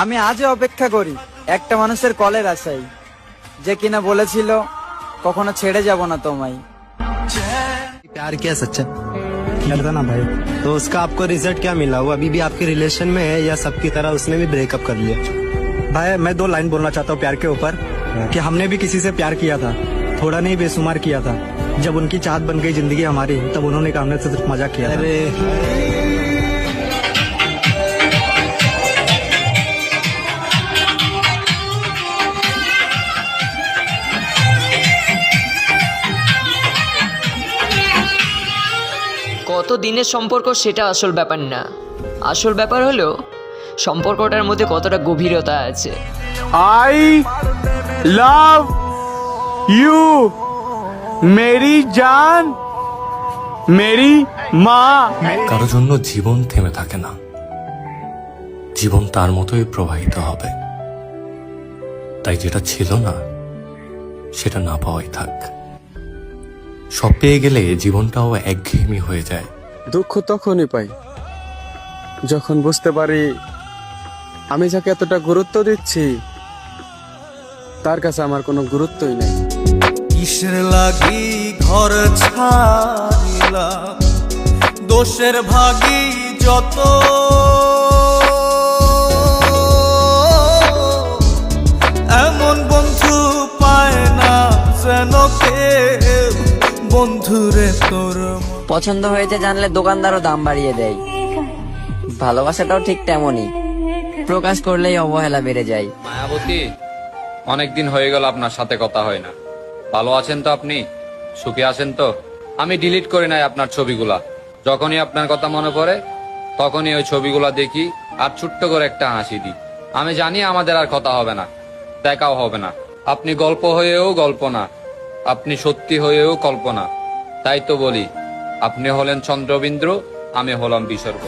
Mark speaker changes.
Speaker 1: আমি আজও অপেক্ষা করি একটা মানুষের কলের আশায়, যে কিনা বলেছিল কখনো ছেড়ে যাব না তোমায়।
Speaker 2: प्यार क्या सच्चा लड़ता ना भाई, तो उसका आपको रिजल्ट क्या मिला? वो अभी भी आपके रिलेशन में है या सबकी तरह उसने भी ब्रेकअप कर लिया? भाई मैं 2 लाइन बोलना चाहता हूँ प्यार के ऊपर, कि हमने भी किसी से प्यार किया था, थोड़ा नहीं बेसुमार किया था। जब उनकी चाहत बन गई जिंदगी हमारी, तब उन्होंने कहा हमने सिर्फ मजाक किया था।
Speaker 3: কত দিনের সম্পর্ক সেটা আসল ব্যাপার না, আসল ব্যাপার হলো সম্পর্কটার মধ্যে কতটা গভীরতা আছে।
Speaker 4: I love you, मेरी जान, मेरी माँ।
Speaker 5: কারো জন্য জীবন থেমে থাকে না, জীবন তার মতোই প্রবাহিত হবে। তাই যেটা ছিল না সেটা না পাওয়াই থাক। সব পেয়ে গেলে জীবনটাও একঘেয়েমি হয়ে যায়।
Speaker 6: দুঃখ তখনই পাই যখন বুঝতে পারি আমি যাকে এতটা গুরুত্ব দিচ্ছি তার কাছে আমার কোনো গুরুত্বই নেই।
Speaker 7: কিসের লাগি ঘর ছাড়িলা, দোষের ভাগী যত, এমন বন্ধু পায় না যেন কেউ, বন্ধুরে তোর
Speaker 8: পছন্দ হয়েছে জানলে দোকানদারও দাম বাড়িয়ে দেয়। ভালোবাসাটাও ঠিক তেমনই, প্রকাশ করলেই অবহেলা বেড়ে যায়।
Speaker 9: মায়াবতী, অনেকদিন হয়ে গেল আপনার সাথে কথা হয় না। ভালো আছেন তো আপনি? সুখে আছেন তো? আমি ডিলিট করি নাই আপনার ছবিগুলা। যখনই আপনার কথা মনে পড়ে তখনই ওই ছবিগুলা দেখি আর ছোট্ট করে একটা হাসি দিই। আমি জানি আমাদের আর কথা হবে না, দেখাও হবে না। আপনি গল্প হয়েও গল্প না, আপনি সত্যি হয়েও কল্পনা। তাই তো বলি, আপনি হলেন চন্দ্রবিন্দু, আমি হলাম বিসর্গ।